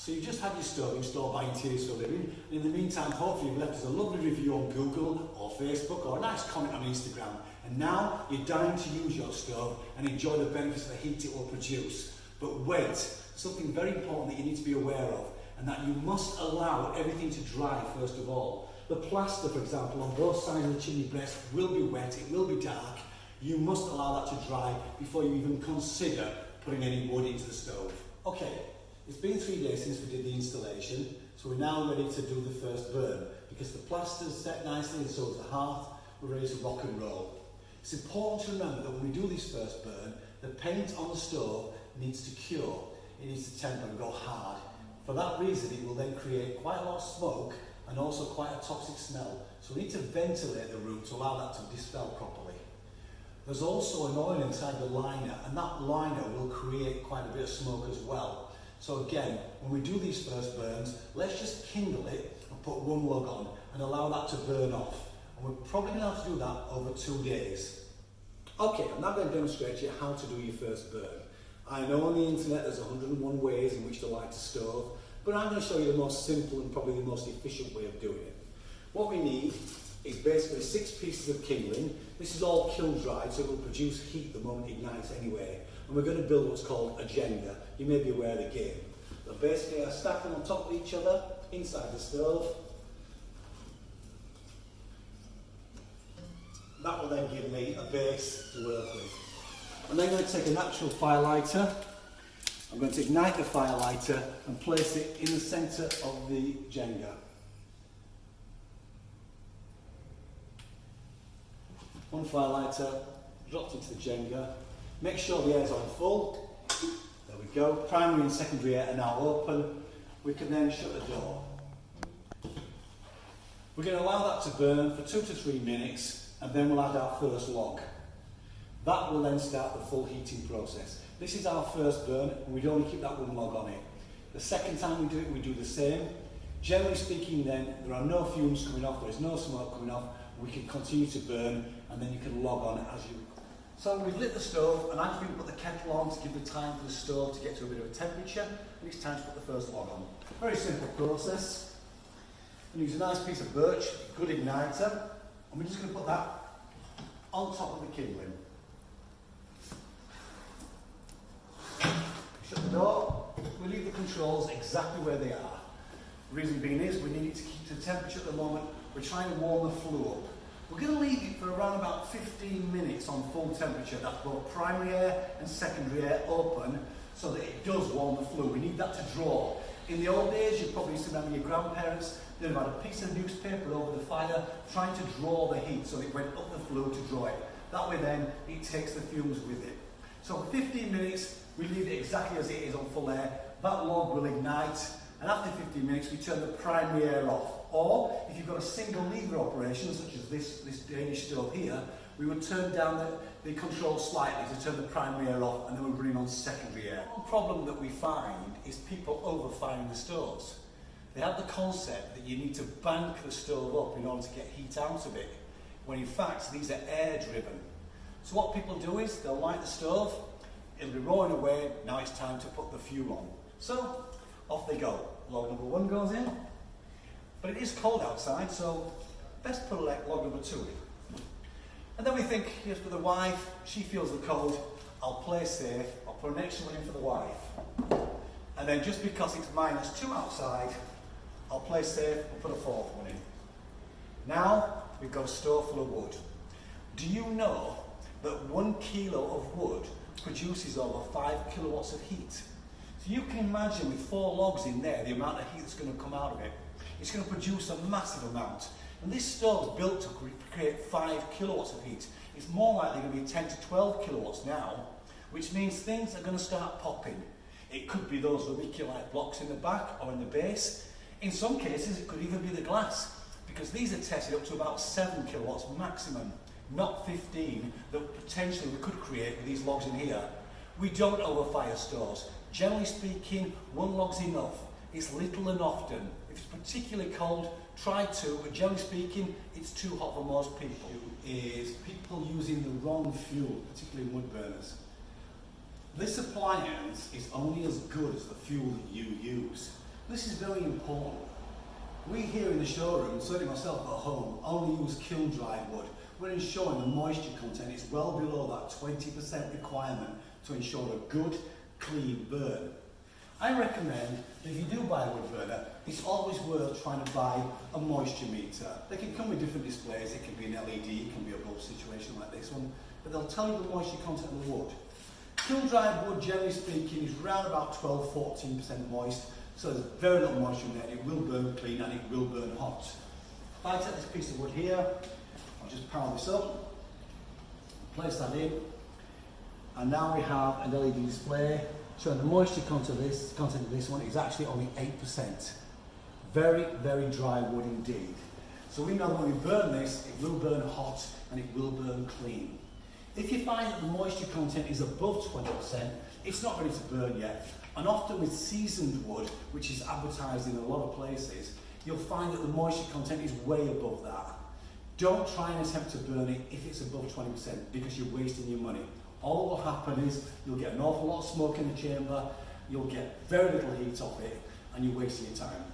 So you just had your stove installed by Interior Store Living, and in the meantime, hopefully you've left us a lovely review on Google or Facebook or a nice comment on Instagram. And now you're dying to use your stove and enjoy the benefits of the heat it will produce. But wait, something very important that you need to be aware of, and that you must allow everything to dry first of all. The plaster, for example, on both sides of the chimney breast will be wet, it will be dark. You must allow that to dry before you even consider putting any wood into the stove. Okay, it's been 3 days since we did the installation, so we're now ready to do the first burn. Because the plaster's set nicely and so is the hearth, we're ready to rock and roll. It's important to remember that when we do this first burn, the paint on the stove needs to cure. It needs to temper and go hard. For that reason, it will then create quite a lot of smoke and also quite a toxic smell. So we need to ventilate the room to allow that to dispel properly. There's also an oil inside the liner, and that liner will create quite a bit of smoke as well. So again, when we do these first burns, let's just kindle it and put one log on and allow that to burn off. And we're probably going to have to do that over 2 days. Okay, I'm now going to demonstrate to you how to do your first burn. I know on the internet there's 101 ways in which to light a stove, but I'm going to show you the most simple and probably the most efficient way of doing it. What we need is basically 6 pieces of kindling. This is all kiln dried, so it will produce heat the moment it ignites anyway. And we're going to build what's called a Jenga. You may be aware of the game. But basically I stack them on top of each other inside the stove. That will then give me a base to work with. I'm then going to take a natural fire lighter. I'm going to ignite the fire lighter and place it in the centre of the Jenga. One fire lighter dropped into the Jenga. Make sure the air's on full. There we go. Primary and secondary air are now open. We can then shut the door. We're going to allow that to burn for 2 to 3 minutes, and then we'll add our first log. That will then start the full heating process. This is our first burn, and we'd only keep that one log on it. The second time we do it, we do the same. Generally speaking then, there are no fumes coming off, there is no smoke coming off. We can continue to burn, and then you can log on as you. So we've lit the stove, and I'm going to put the kettle on to give the time for the stove to get to a bit of a temperature, and it's time to put the first log on. Very simple process. I'm use a nice piece of birch, good igniter, and we're just going to put that on top of the kindling. Shut the door, we leave the controls exactly where they are. The reason being is we need it to keep the temperature at the moment. We're trying to warm the flue up. We're going to leave it for around about 15 minutes on full temperature. That's both primary air and secondary air open, so that it does warm the flue. We need that to draw. In the old days, you probably used to remember your grandparents, they'd have had a piece of newspaper over the fire trying to draw the heat so it went up the flue to draw it. That way then, it takes the fumes with it. So for 15 minutes, we leave it exactly as it is on full air. That log will ignite, and after 15 minutes, we turn the primary air off. Or, if you've got a single lever operation, such as this Danish stove here, we would turn down the control slightly to turn the primary air off, and then we're running on secondary air. One problem that we find is people overfiring the stoves. They have the concept that you need to bank the stove up in order to get heat out of it, when in fact these are air driven. So what people do is, they'll light the stove, it'll be roaring away, now it's time to put the fuel on. So, off they go. Log number 1 goes in, but it is cold outside, so best put log number 2 in. And then we think, here's for the wife, she feels the cold, I'll play safe, I'll put an extra one in for the wife. And then just because it's -2 outside, I'll play safe, I'll put a 4th one in. Now, we've got a stove full of wood. Do you know that 1 kilo of wood produces over 5 kilowatts of heat? So you can imagine with 4 logs in there, the amount of heat that's going to come out of it. It's going to produce a massive amount. And this stove is built to create 5 kilowatts of heat. It's more likely going to be 10 to 12 kilowatts now, which means things are going to start popping. It could be those vermiculite blocks in the back or in the base. In some cases, it could even be the glass, because these are tested up to about 7 kilowatts maximum, not 15 that potentially we could create with these logs in here. We don't overfire stoves. Generally speaking, 1 log's enough. It's little and often. If it's particularly cold, try 2, but generally speaking, it's too hot for most people. Is people using the wrong fuel, particularly wood burners. This appliance is only as good as the fuel that you use. This is very important. We here in the showroom, certainly myself at home, only use kiln dried wood. We're ensuring the moisture content is well below that 20% requirement to ensure a good, clean burn. I recommend that if you do buy a wood burner, it's always worth trying to buy a moisture meter. They can come with different displays. It can be an LED, it can be a bulb situation like this one, but they'll tell you the moisture content of the wood. Kiln dried wood, generally speaking, is around about 12-14% moist, so there's very little moisture in there. It will burn clean and it will burn hot. If I take this piece of wood here, I'll just power this up, place that in, and now we have an LED display showing the moisture content of this one is actually only 8%. Very, very dry wood indeed. So we know that when we burn this, it will burn hot and it will burn clean. If you find that the moisture content is above 20%, it's not ready to burn yet. And often with seasoned wood, which is advertised in a lot of places, you'll find that the moisture content is way above that. Don't try and attempt to burn it if it's above 20% because you're wasting your money. All that will happen is you'll get an awful lot of smoke in the chamber, you'll get very little heat off it, and you're wasting your time.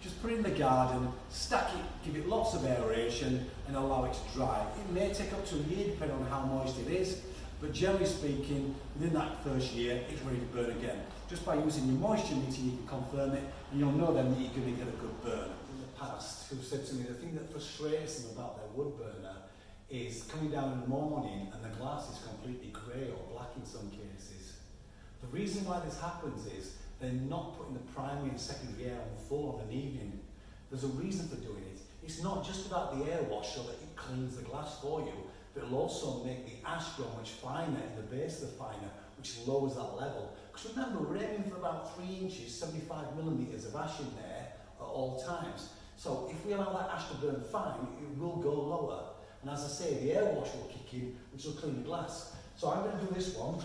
Just put it in the garden, stack it, give it lots of aeration, and allow it to dry. It may take up to a year depending on how moist it is, but generally speaking, within that first year, it's ready to burn again. Just by using your moisture meter, you can confirm it, and you'll know then that you're going to get a good burn. In the past, who've said to me the thing that frustrates them about their wood burner is coming down in the morning and the glass is completely grey or black in some cases. The reason why this happens is they're not putting the primary and secondary air on full on an evening. There's a reason for doing it. It's not just about the air wash so that it cleans the glass for you, but it'll also make the ash go much finer in the base of the finer, which lowers that level. Because remember, we're aiming for about 3 inches, 75 millimetres of ash in there at all times. So if we allow that ash to burn fine, it will go lower. And as I say, the air wash will kick in, which will clean the glass. So I'm going to do this one.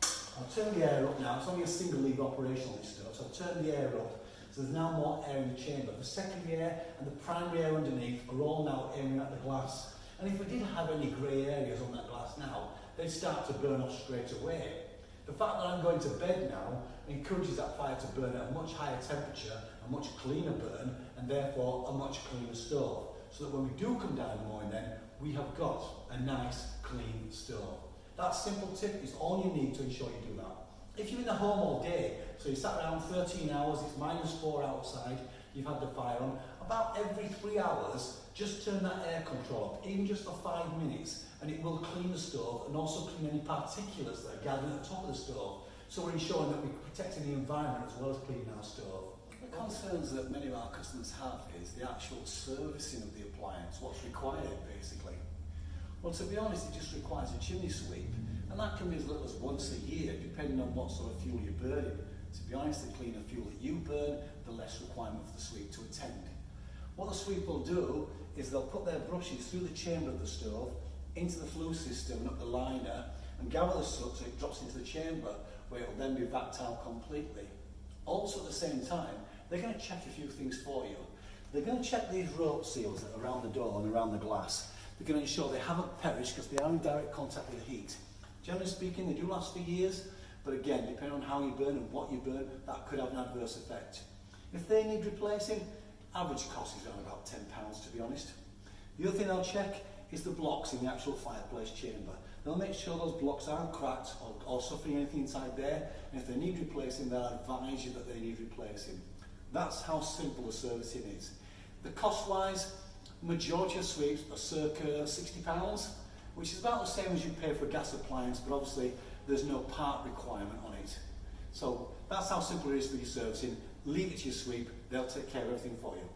I'll turn the air up now. It's only a single lever operation on this stuff. So I'll turn the air up. So there's now more air in the chamber. The secondary air and the primary air underneath are all now aiming at the glass. And if we did have any grey areas on that glass now, they'd start to burn off straight away. The fact that I'm going to bed now encourages that fire to burn at a much higher temperature, a much cleaner burn, and therefore a much cleaner stove. So that when we do come down in the morning then, we have got a nice, clean stove. That simple tip is all you need to ensure you do that. If you're in the home all day, so you sat around 13 hours, it's -4 outside, you've had the fire on, about every 3 hours, just turn that air control up, even just for 5 minutes, and it will clean the stove and also clean any particulates that are gathered at the top of the stove. So we're ensuring that we're protecting the environment as well as cleaning our stove. The concerns that many of our customers have is the actual servicing of the appliance, what's required basically. Well, to be honest, it just requires a chimney sweep, and that can be as little as once a year, depending on what sort of fuel you're burning. To be honest, the cleaner fuel that you burn, the less requirement for the sweep to attend. What the sweep will do is they'll put their brushes through the chamber of the stove, into the flue system and up the liner, and gather the soot so it drops into the chamber, where it will then be vacked out completely. Also at the same time, they're going to check a few things for you. They're going to check these rope seals that are around the door and around the glass. They're going to ensure they haven't perished because they are in direct contact with heat. Generally speaking, they do last for years, but again, depending on how you burn and what you burn, that could have an adverse effect. If they need replacing, average cost is around about £10 to be honest. The other thing they'll check is the blocks in the actual fireplace chamber. They'll make sure those blocks aren't cracked or suffering anything inside there, and if they need replacing, they'll advise you that they need replacing. That's how simple the servicing is. The cost-wise, majority of sweeps are circa £60, which is about the same as you pay for a gas appliance, but obviously there's no part requirement on it. So that's how simple it is for your servicing. Leave it to your sweep, they'll take care of everything for you.